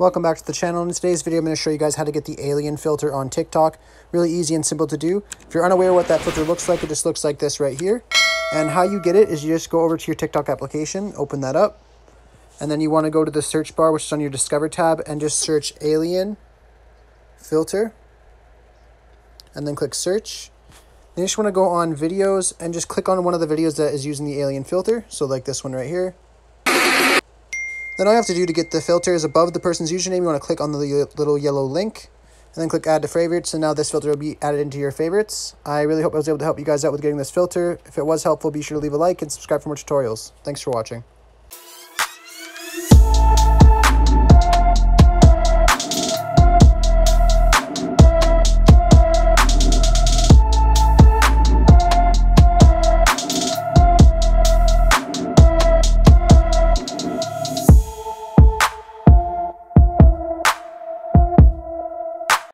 Welcome back to the channel. In today's video, I'm going to show you guys how to get the alien filter on TikTok. Really easy and simple to do. If you're unaware what that filter looks like, it just looks like this right here. And how you get it is you just go over to your TikTok application, open that up, and then you want to go to the search bar, which is on your Discover tab, and just search alien filter, and then click search. Then you just want to go on videos and just click on one of the videos that is using the alien filter. So like this one right here. Then all you have to do to get the filter is above the person's username, you want to click on the little yellow link and then click add to favorites. And now this filter will be added into your favorites. I really hope I was able to help you guys out with getting this filter. If it was helpful, be sure to leave a like and subscribe for more tutorials. Thanks for watching.